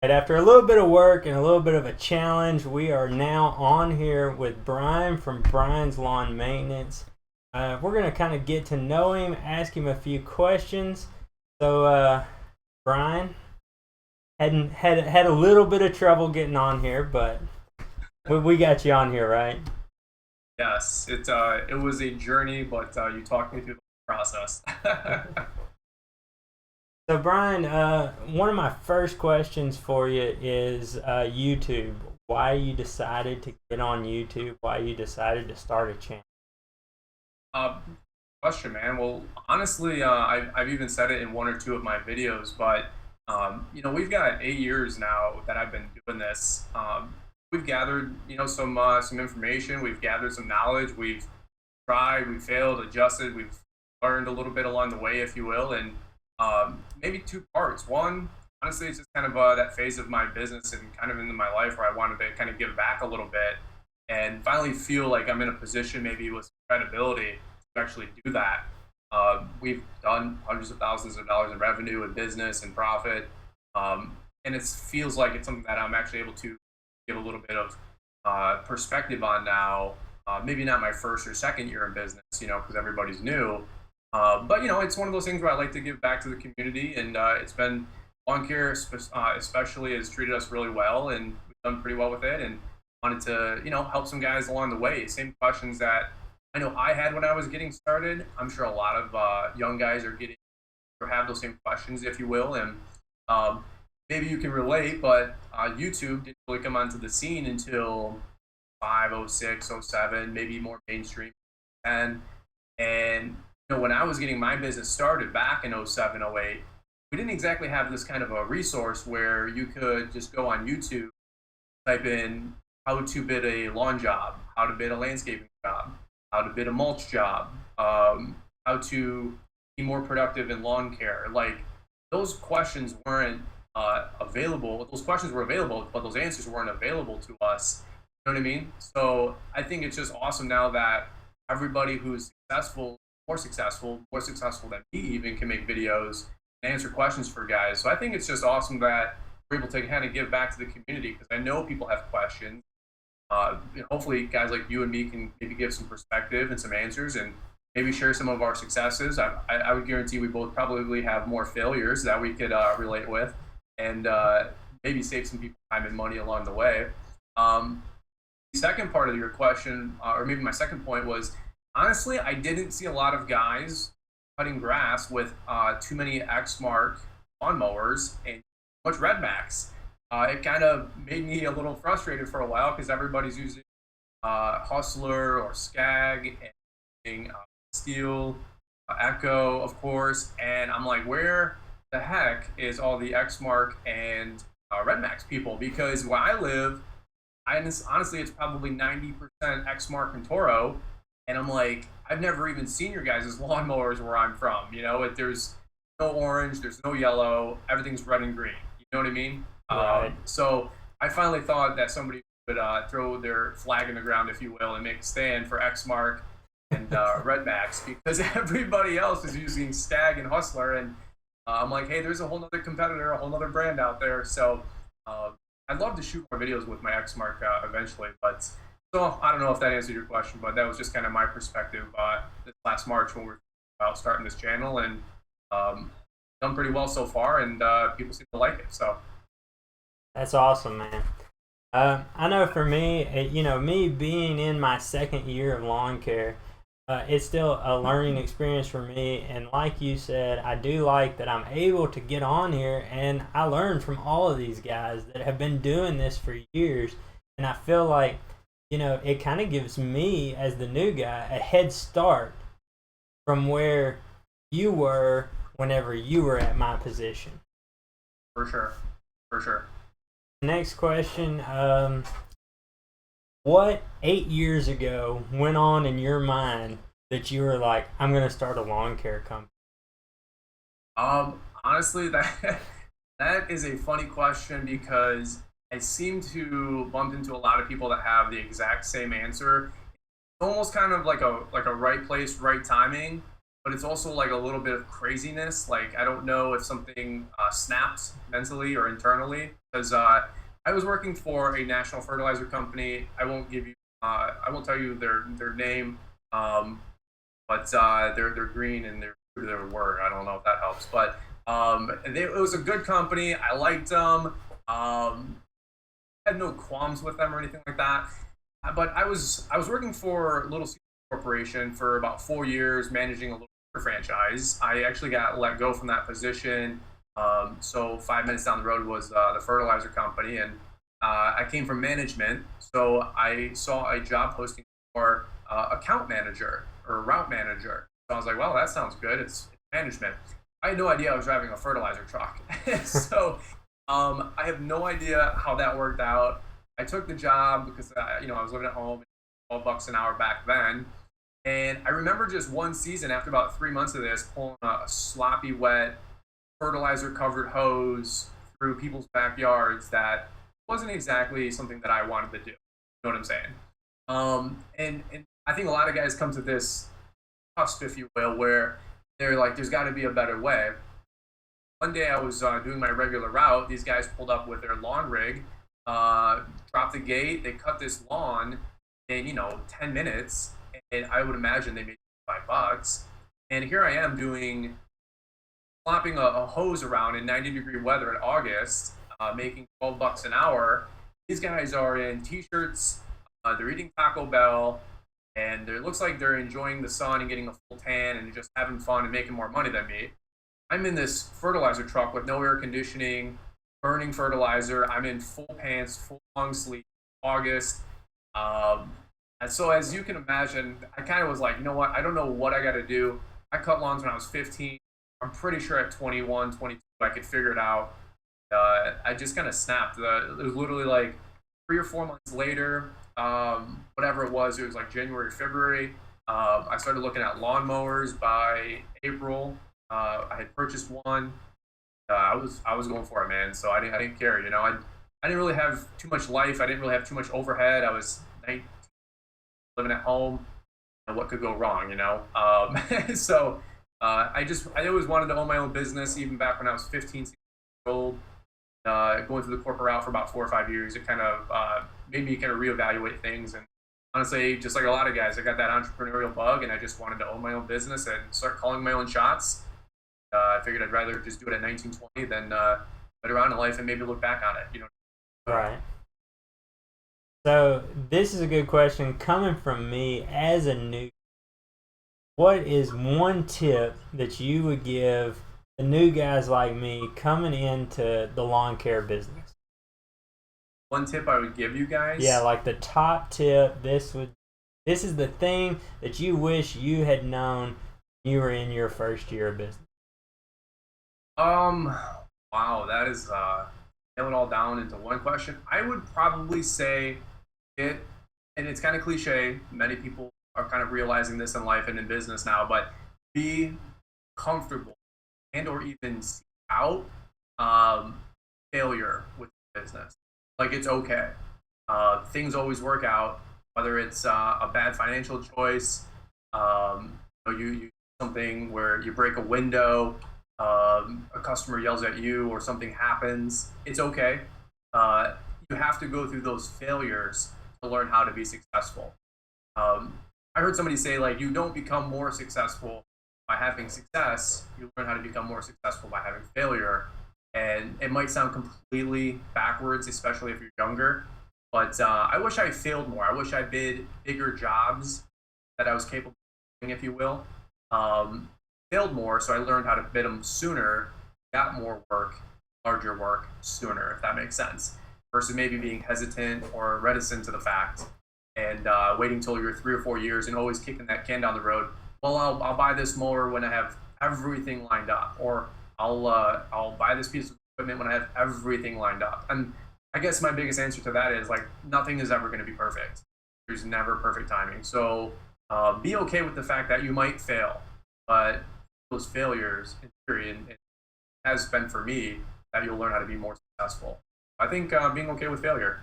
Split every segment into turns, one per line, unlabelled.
And after a little bit of work and a little bit of a challenge, we are now on here with Brian from Brian's Lawn Maintenance. We're going to kind of get to know him, ask him a few questions. So, Brian, had a little bit of trouble getting on here, but we got you on here, right?
Yes, it was a journey, but you talked me through the process.
So, Brian, one of my first questions for you is YouTube. Why you decided to get on YouTube? Why you decided to start a channel?
uh, Question, man. Well, honestly, I've even said it in one or two of my videos, but we've got 8 years now that I've been doing this. We've gathered, some information. We've gathered some knowledge. We've tried, we've failed, adjusted. We've learned a little bit along the way, if you will, and maybe two parts. One, honestly, it's just kind of that phase of my business and kind of into my life where I wanted to kind of give back a little bit and finally feel like I'm in a position, maybe with some credibility, to actually do that. We've done hundreds of thousands of dollars in revenue and business and profit, and it feels like it's something that I'm actually able to give a little bit of perspective on now. Maybe not my first or second year in business, because everybody's new. But it's one of those things where I like to give back to the community, and it's been lawn care, especially, has treated us really well, and we've done pretty well with it. And wanted to, help some guys along the way. Same questions that I know I had when I was getting started. I'm sure a lot of young guys are getting or have those same questions, if you will. And maybe you can relate, but YouTube didn't really come onto the scene until 05, 06, 07, maybe more mainstream 10. And when I was getting my business started back in 07, 08, we didn't exactly have this kind of a resource where you could just go on YouTube, type in how to bid a lawn job, how to bid a landscaping job, how to bid a mulch job, how to be more productive in lawn care. Like, those questions weren't available. Those questions were available, but those answers weren't available to us. You know what I mean? So I think it's just awesome now that everybody who's more successful than me even, can make videos and answer questions for guys. So I think it's just awesome that we're able to kind of give back to the community, because I know people have questions. Hopefully guys like you and me can maybe give some perspective and some answers, and maybe share some of our successes. I would guarantee we both probably have more failures that we could relate with, and maybe save some people time and money along the way. The second part of your question, or maybe my second point, was honestly, I didn't see a lot of guys cutting grass with too many ExMark lawnmowers and too much Red Max. It kind of made me a little frustrated for a while, because everybody's using Hustler or SCAG and using Stihl, ECHO, of course, and I'm like, where the heck is all the ExMark and Red Max people? Because where I live, honestly, it's probably 90% ExMark and Toro, and I'm like, I've never even seen your guys' lawnmowers where I'm from. There's no orange, there's no yellow, everything's red and green. You know what I mean?
Right.
So I finally thought that somebody would throw their flag in the ground, if you will, and make a stand for ExMark and Red Max, because everybody else is using Stag and Hustler, and I'm like, hey, there's a whole other competitor, a whole other brand out there. So I'd love to shoot more videos with my ExMark eventually, but so I don't know if that answered your question, but that was just kind of my perspective this last March when we were about starting this channel, and done pretty well so far, and people seem to like it. So
That's awesome, man. I know for me, me being in my second year of lawn care, it's still a learning experience for me. And like you said, I do like that I'm able to get on here and I learn from all of these guys that have been doing this for years. And I feel like, it kind of gives me, as the new guy, a head start from where you were whenever you were at my position.
for sure, for sure.
Next question. What 8 years ago went on in your mind that you were like, I'm going to start a lawn care company?
Honestly, that is a funny question, because I seem to bump into a lot of people that have the exact same answer. Almost kind of like a right place, right timing. but it's also like a little bit of craziness. Like I don't know if something snapped mentally or internally, because I was working for a national fertilizer company. I won't tell you their name, but they're green and they're true to their word. I don't know if that helps, but it was a good company. I liked them. Had no qualms with them or anything like that. But I was working for Little Caesars Corporation for about 4 years, managing a little franchise. I actually got let go from that position. So 5 minutes down the road was the fertilizer company, and I came from management. So I saw a job posting for account manager or route manager. So I was like, well, that sounds good. It's management. I had no idea I was driving a fertilizer truck. So I have no idea how that worked out. I took the job because I was living at home, $12 an hour back then. And I remember just one season, after about 3 months of this, pulling a sloppy, wet, fertilizer-covered hose through people's backyards that wasn't exactly something that I wanted to do. You know what I'm saying? And I think a lot of guys come to this cusp, if you will, where they're like, there's got to be a better way. One day I was doing my regular route. These guys pulled up with their lawn rig, dropped the gate. They cut this lawn in 10 minutes, and I would imagine they made $5. And here I am flopping a hose around in 90-degree weather in August, making $12 an hour. These guys are in t-shirts. They're eating Taco Bell, and it looks like they're enjoying the sun and getting a full tan and just having fun and making more money than me. I'm in this fertilizer truck with no air conditioning, burning fertilizer. I'm in full pants, full long sleeve, August. And so as you can imagine, I kind of was like, you know what? I don't know what I got to do. I cut lawns when I was 15. I'm pretty sure at 21, 22, I could figure it out. I just kind of snapped. It was literally like 3 or 4 months later, whatever it was like January, February. I started looking at lawnmowers by April. I had purchased one. I was going for it, man. So I didn't care. I didn't really have too much life. I didn't really have too much overhead. I was 19, living at home. And what could go wrong? So I always wanted to own my own business, even back when I was 15, 16 years old. Going through the corporate route for about 4 or 5 years, it kind of made me kind of reevaluate things. And honestly, just like a lot of guys, I got that entrepreneurial bug, and I just wanted to own my own business and start calling my own shots. I figured I'd rather just do it at 19, 20 than later on in life and maybe look back on it.
Right. So this is a good question coming from me as a new. What is one tip that you would give the new guys like me coming into the lawn care business?
One tip I would give you guys?
Yeah, like the top tip. This is the thing that you wish you had known when you were in your first year of business.
Wow, that is nail it all down into one question. I would probably say and it's kind of cliche. Many people are kind of realizing this in life and in business now, but be comfortable and or even seek out failure with business. Like, it's okay. Things always work out, whether it's a bad financial choice, you something where you break a window, a customer yells at you, or something happens. It's okay. You have to go through those failures to learn how to be successful. I heard somebody say, like, you don't become more successful by having success. You learn how to become more successful by having failure. And it might sound completely backwards, especially if you're younger, but I wish I failed more. I wish I did bigger jobs that I was capable of doing, if you will. Failed more, so I learned how to bid them sooner, got more work, larger work sooner, if that makes sense, versus maybe being hesitant or reticent to the fact and waiting until you're 3 or 4 years and always kicking that can down the road. Well, I'll buy this mower when I have everything lined up, or I'll buy this piece of equipment when I have everything lined up. And I guess my biggest answer to that is, like, nothing is ever going to be perfect. There's never perfect timing. So be okay with the fact that you might fail, but those failures, in theory, and it has been for me, that you'll learn how to be more successful. I think being okay with failure.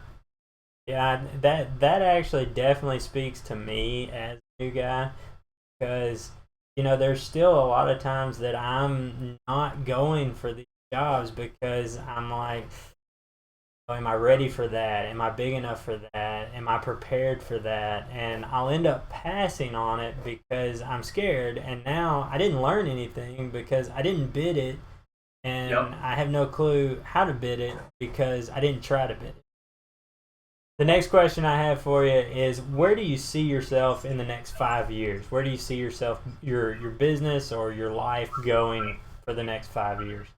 Yeah, that actually definitely speaks to me as a new guy, because you know, there's still a lot of times that I'm not going for these jobs because I'm like, am I ready for that? Am I big enough for that? Am I prepared for that? And I'll end up passing on it because I'm scared. And now I didn't learn anything because I didn't bid it. And
Yep.
I have no clue how to bid it because I didn't try to bid it. The next question I have for you is, where do you see yourself in the next 5 years? Where do you see yourself, your business or your life going for the next 5 years?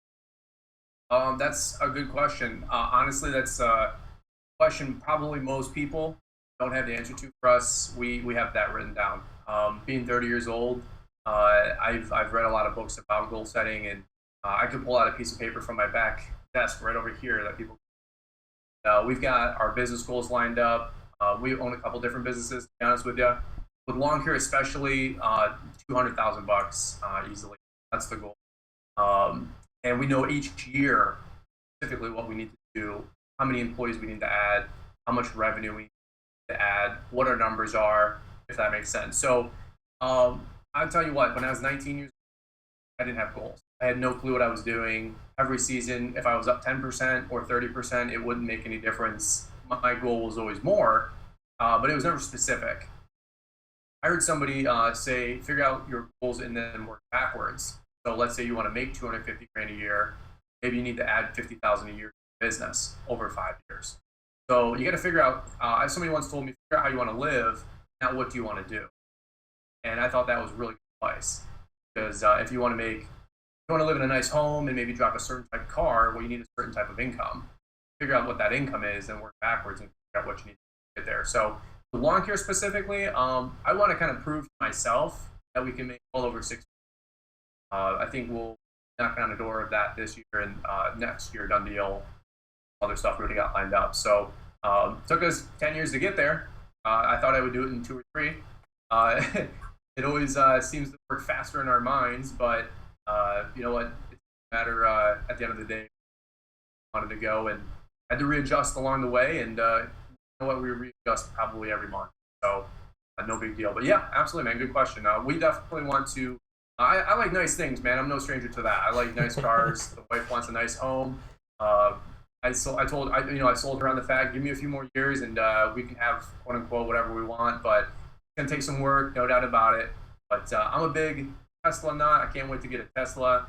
That's a good question. Honestly, that's a question probably most people don't have the answer to. For us, we have that written down. Being 30 years old, I've read a lot of books about goal setting, and I could pull out a piece of paper from my back desk right over here that people. We've got our business goals lined up. We own a couple different businesses, to be honest with you. With lawn care, especially, $200,000 easily. That's the goal. And we know each year specifically what we need to do, how many employees we need to add, how much revenue we need to add, what our numbers are, if that makes sense. So I'll tell you what, when I was 19 years old, I didn't have goals. I had no clue what I was doing. Every season, if I was up 10% or 30%, it wouldn't make any difference. My goal was always more, but it was never specific. I heard somebody say, figure out your goals and then work backwards. So let's say you want to make 250 grand a year. Maybe you need to add 50,000 a year to business over 5 years. So you got to figure out, as somebody once told me, figure out how you want to live, not what do you want to do. And I thought that was really good advice. Because if you want to live in a nice home and maybe drive a certain type of car, well, you need a certain type of income. Figure out what that income is and work backwards and figure out what you need to get there. So with lawn care specifically, I want to kind of prove to myself that we can make well over 6. I think we'll knock on the door of that this year and next year, done deal. Other stuff we already got lined up. So took us 10 years to get there. I thought I would do it in 2 or 3. It always seems to work faster in our minds, but you know what? It doesn't matter at the end of the day. I wanted to go and had to readjust along the way, and you know what? We readjust probably every month. So no big deal. But yeah, absolutely, man. Good question. We definitely want to. I like nice things, man. I'm no stranger to that. I like nice cars. The wife wants a nice home. I sold her on the fact, give me a few more years and we can have quote unquote whatever we want, but it's gonna take some work, no doubt about it. But I'm a big Tesla nut. I can't wait to get a Tesla.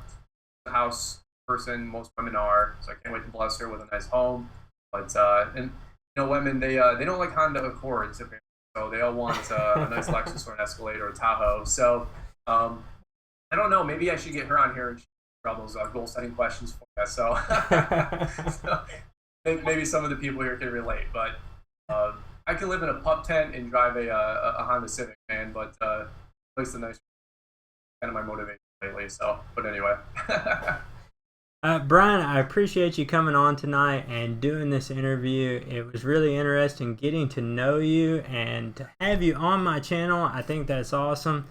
The house person, most women are, so I can't wait to bless her with a nice home. But and you know, women they don't like Honda Accords, so they all want a nice Lexus or an Escalade or a Tahoe. So I don't know. Maybe I should get her on here and all those goal setting questions for us. So, so maybe some of the people here can relate. But I can live in a pup tent and drive a Honda Civic, man. But at least a nice kind of my motivation lately. So, but anyway.
Brian, I appreciate you coming on tonight and doing this interview. It was really interesting getting to know you and to have you on my channel. I think that's awesome.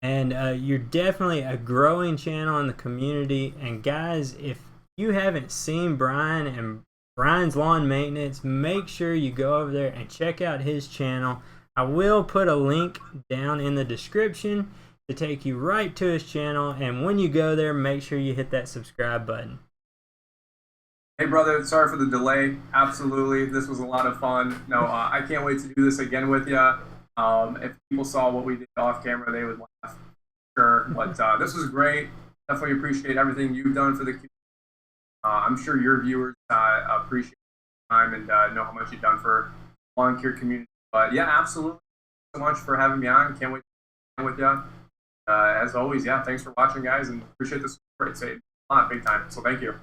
And you're definitely a growing channel in the community. And guys, if you haven't seen Brian and Brian's Lawn Maintenance, make sure you go over there and check out his channel. I will put a link down in the description to take you right to his channel. And when you go there, make sure you hit that subscribe button.
Hey, brother, sorry for the delay. Absolutely. This was a lot of fun. No, I can't wait to do this again with you. If people saw what we did off camera, they would laugh. Sure. But this was great. Definitely appreciate everything you've done for the community. I'm sure your viewers appreciate the time and know how much you've done for the lawn care community. But yeah, absolutely. Thanks so much for having me on. Can't wait to be with you. As always, yeah, thanks for watching, guys, and appreciate the support. It's a lot, big time. So thank you.